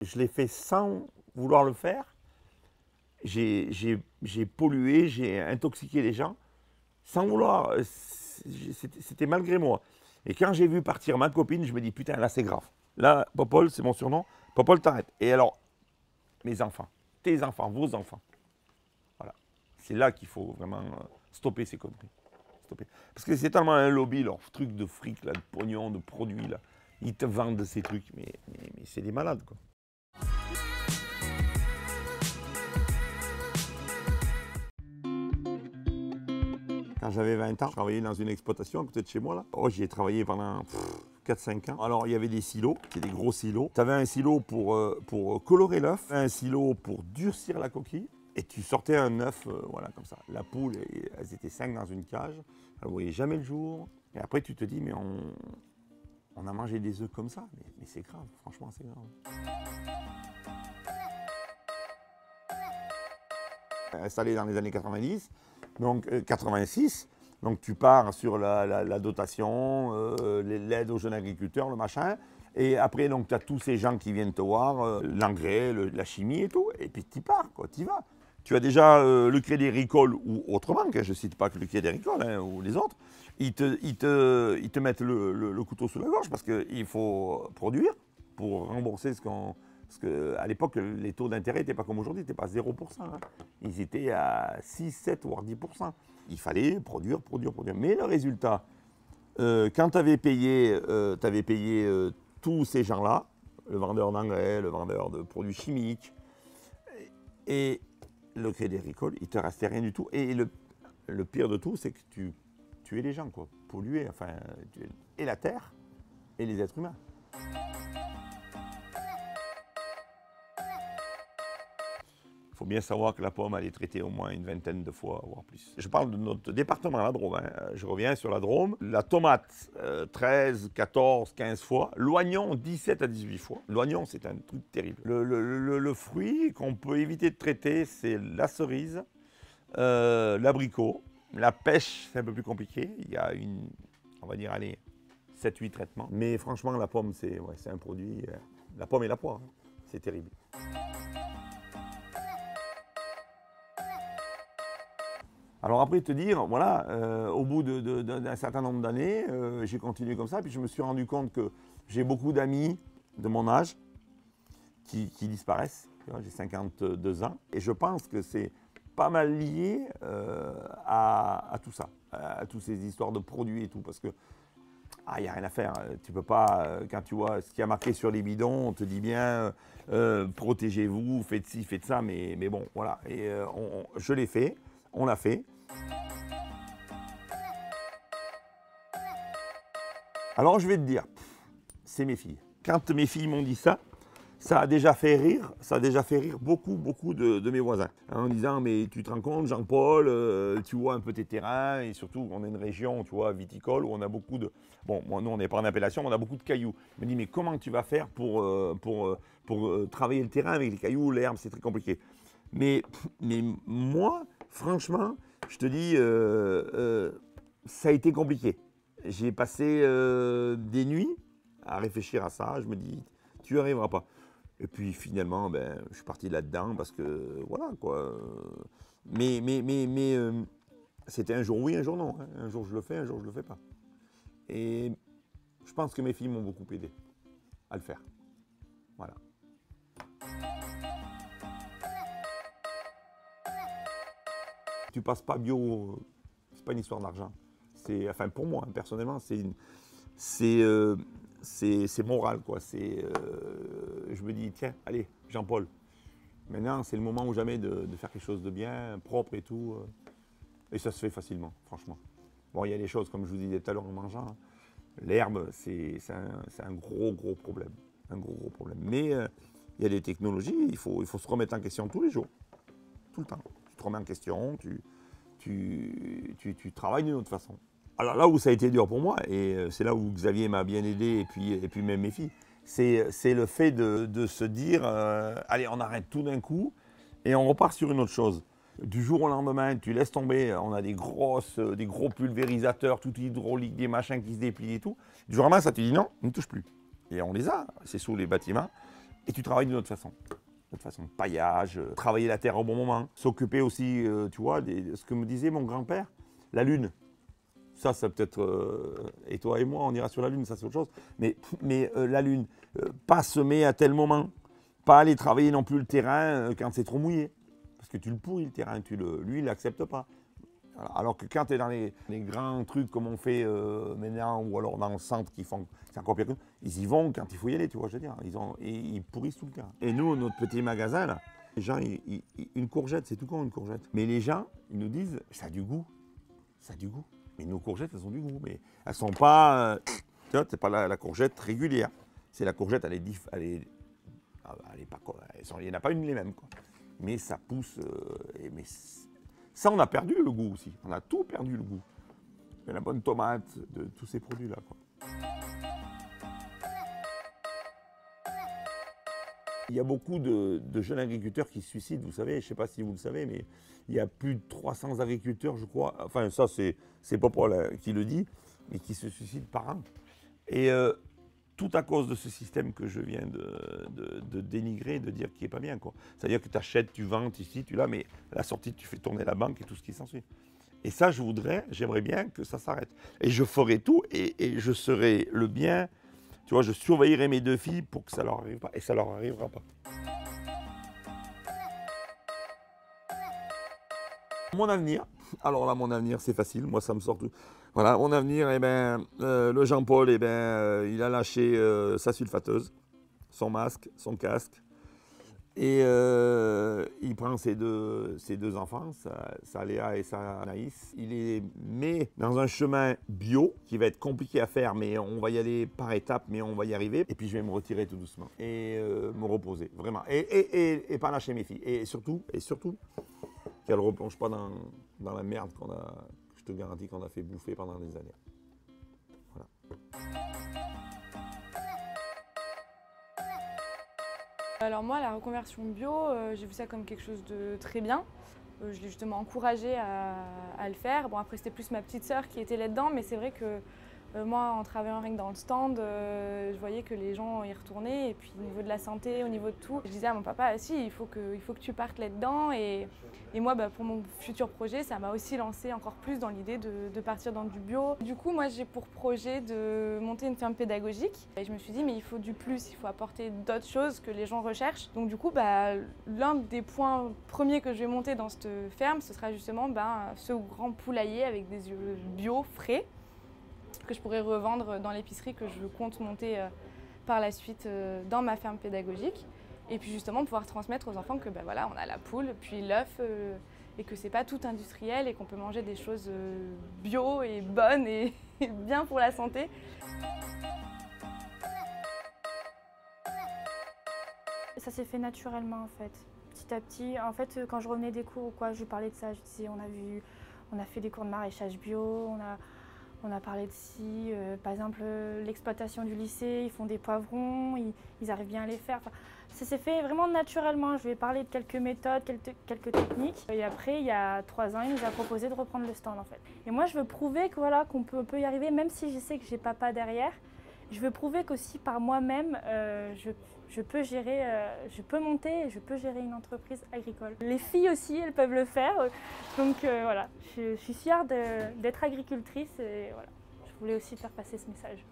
Je l'ai fait sans vouloir le faire. J'ai pollué, j'ai intoxiqué les gens sans vouloir. C'était malgré moi. Et quand j'ai vu partir ma copine, je me dis putain, là c'est grave. Là, Popol, c'est mon surnom. Popol, t'arrêtes. Et alors, mes enfants, tes enfants, vos enfants. Voilà. C'est là qu'il faut vraiment stopper ces conneries. Stopper. Parce que c'est tellement un lobby, leur truc de fric, là, de pognon, de produits, là. Ils te vendent ces trucs, mais c'est des malades, quoi. Quand j'avais 20 ans, je travaillais dans une exploitation à côté de chez moi, là. Oh, j'y ai travaillé pendant 4-5 ans. Alors, il y avait des silos, c'est des gros silos. Tu avais un silo pour colorer l'œuf, un silo pour durcir la coquille, et tu sortais un œuf, voilà, comme ça. La poule, elles étaient 5 dans une cage, elles ne voyaient jamais le jour. Et après, tu te dis, mais on a mangé des œufs comme ça, mais c'est grave, franchement, c'est grave. Installé dans les années 90, donc 86, donc tu pars sur la dotation, l'aide aux jeunes agriculteurs, le machin, et après donc tu as tous ces gens qui viennent te voir, l'engrais, la chimie et tout, et puis tu pars, quoi, tu y vas. Tu as déjà le Crédit Agricole ou autre banque, je ne cite pas que le Crédit Agricole hein, ou les autres, ils te mettent le couteau sous la gorge parce qu'il faut produire pour rembourser ce qu'on... Parce qu'à l'époque, les taux d'intérêt n'étaient pas comme aujourd'hui, ils n'étaient pas 0%. Hein. Ils étaient à 6, 7, voire 10%. Il fallait produire. Mais le résultat, quand tu avais payé, tous ces gens-là, le vendeur d'engrais, le vendeur de produits chimiques, et le Crédit Agricole, il ne te restait rien du tout. Et le pire de tout, c'est que tu tuais les gens, quoi. Polluer, enfin, et la terre, et les êtres humains. Il faut bien savoir que la pomme, elle est traitée au moins une vingtaine de fois, voire plus. Je parle de notre département, la Drôme. Hein. Je reviens sur la Drôme. La tomate, 13, 14, 15 fois. L'oignon, 17 à 18 fois. L'oignon, c'est un truc terrible. Le fruit qu'on peut éviter de traiter, c'est la cerise, l'abricot. La pêche, c'est un peu plus compliqué. Il y a on va dire, allez, 7-8 traitements. Mais franchement, la pomme, c'est un produit... la pomme et la poire, hein. C'est terrible. Alors après te dire, voilà, au bout d'un certain nombre d'années, j'ai continué comme ça, puis je me suis rendu compte que j'ai beaucoup d'amis de mon âge qui disparaissent. J'ai 52 ans, et je pense que c'est pas mal lié à tout ça, à toutes ces histoires de produits et tout, parce que il n'y a rien à faire. Tu peux pas, quand tu vois ce qui a marqué sur les bidons, on te dit bien, protégez-vous, faites ci, faites ça, mais bon, voilà. Et je l'ai fait, on l'a fait. Alors je vais te dire, c'est mes filles. Quand mes filles m'ont dit ça, ça a déjà fait rire beaucoup de mes voisins. En disant, mais tu te rends compte, Jean-Paul, tu vois un peu tes terrains, et surtout on est une région, tu vois, viticole, où on a beaucoup de... Bon, moi, nous on n'est pas en appellation, mais on a beaucoup de cailloux. Je me dis, mais comment tu vas faire pour travailler le terrain avec les cailloux, l'herbe, c'est très compliqué. Mais moi, franchement, je te dis, ça a été compliqué. J'ai passé des nuits à réfléchir à ça. Je me dis, tu n'y arriveras pas. Et puis finalement, je suis parti là-dedans parce que, voilà, quoi. Mais c'était un jour oui, un jour non. Hein. Un jour je le fais, un jour je ne le fais pas. Et je pense que mes filles m'ont beaucoup aidé à le faire. Voilà. Tu passes pas bio, c'est pas une histoire d'argent. Enfin pour moi, hein, personnellement, c'est moral, quoi. Je me dis, tiens, allez, Jean-Paul, maintenant c'est le moment ou jamais de faire quelque chose de bien, propre et tout. Et ça se fait facilement, franchement. Bon, il y a des choses, comme je vous disais tout à l'heure en mangeant, hein. L'herbe, c'est un gros problème. Un gros problème. Mais il y a des technologies, il faut se remettre en question tous les jours. Tout le temps. Tu te remets en question, tu travailles d'une autre façon. Alors là où ça a été dur pour moi, et c'est là où Xavier m'a bien aidé, et puis même mes filles, c'est le fait de se dire, allez, on arrête tout d'un coup, et on repart sur une autre chose. Du jour au lendemain, tu laisses tomber, on a des gros pulvérisateurs, tout hydraulique, des machins qui se déplient et tout. Du jour au lendemain, ça te dit non, on ne touche plus. Et on les a, c'est sous les bâtiments. Et tu travailles d'une autre façon. De façon, paillage, travailler la terre au bon moment, s'occuper aussi, tu vois, ce que me disait mon grand-père, la lune. Ça peut-être, et toi et moi, on ira sur la lune, ça c'est autre chose. Mais la lune, pas semer à tel moment, pas aller travailler non plus le terrain quand c'est trop mouillé. Parce que tu le pourris le terrain, lui il n'accepte pas. Alors que quand tu es dans les grands trucs comme on fait maintenant, ou alors dans le centre qui font, c'est encore pire que nous, ils y vont quand il faut y aller, tu vois, je veux dire. Ils pourrissent tout le terrain. Et nous, notre petit magasin, là, les gens, une courgette, c'est tout con une courgette. Mais les gens, ils nous disent, ça a du goût. Ça a du goût. Mais nos courgettes, elles ont du goût. Mais elles ne sont pas, tu vois, c'est pas la courgette régulière. C'est la courgette, elle est pas, il n'y en a pas une les mêmes, quoi. Mais ça pousse, ça, on a perdu le goût aussi. On a tout perdu le goût. De la bonne tomate, de tous ces produits-là, quoi. Il y a beaucoup de jeunes agriculteurs qui se suicident, vous savez, je ne sais pas si vous le savez, mais il y a plus de 300 agriculteurs, je crois, enfin ça c'est pas Paul qui le dit, mais qui se suicident par an. Et tout à cause de ce système que je viens de dénigrer, de dire qu'il n'est pas bien, quoi. C'est-à-dire que tu achètes, tu vends, ici, tu l'as, mais à la sortie, tu fais tourner la banque et tout ce qui s'ensuit. Et ça, j'aimerais bien que ça s'arrête. Et je ferai tout et je serai le bien, tu vois, je surveillerai mes deux filles pour que ça leur arrive pas. Et ça leur arrivera pas. Mon avenir, alors là, mon avenir, c'est facile, moi, ça me sort tout. Voilà, mon avenir, eh ben, le Jean-Paul, eh ben, il a lâché sa sulfateuse, son masque, son casque, et il prend ses deux enfants, sa Léa et sa Anaïs. Il les met dans un chemin bio qui va être compliqué à faire, mais on va y aller par étapes, mais on va y arriver. Et puis je vais me retirer tout doucement et me reposer, vraiment. Et pas lâcher mes filles. Et surtout, qu'elles ne replongent pas dans la merde je te garantis qu'on a fait bouffer pendant des années. Voilà. Alors moi, la reconversion bio, j'ai vu ça comme quelque chose de très bien. Je l'ai justement encouragée à le faire. Bon, après, c'était plus ma petite sœur qui était là-dedans, mais c'est vrai que moi, en travaillant rien que dans le stand, je voyais que les gens y retournaient. Et puis au niveau de la santé, au niveau de tout, je disais à mon papa, ah, si, il faut que tu partes là-dedans. Et moi, pour mon futur projet, ça m'a aussi lancé encore plus dans l'idée de partir dans du bio. Du coup, moi, j'ai pour projet de monter une ferme pédagogique. Et je me suis dit, mais il faut du plus, il faut apporter d'autres choses que les gens recherchent. Donc du coup, l'un des points premiers que je vais monter dans cette ferme, ce sera justement ce grand poulailler avec des œufs bio frais, que je pourrais revendre dans l'épicerie que je compte monter par la suite dans ma ferme pédagogique. Et puis justement pouvoir transmettre aux enfants que voilà, on a la poule, puis l'œuf, et que c'est pas tout industriel et qu'on peut manger des choses bio et bonnes et bien pour la santé. Ça s'est fait naturellement en fait, petit à petit. En fait, quand je revenais des cours ou quoi, je parlais de ça. Je disais, on a fait des cours de maraîchage bio, on a parlé de ci, par exemple l'exploitation du lycée, ils font des poivrons, ils arrivent bien à les faire. Enfin, ça s'est fait vraiment naturellement. Je vais parler de quelques méthodes, quelques techniques. Et après, il y a 3 ans, il nous a proposé de reprendre le stand en fait. Et moi, je veux prouver que voilà, qu'on peut y arriver, même si je sais que j'ai papa derrière. Je veux prouver qu'aussi par moi-même, je peux gérer, je peux monter et je peux gérer une entreprise agricole. Les filles aussi, elles peuvent le faire. Donc voilà, je suis fière d'être agricultrice et voilà, je voulais aussi faire passer ce message.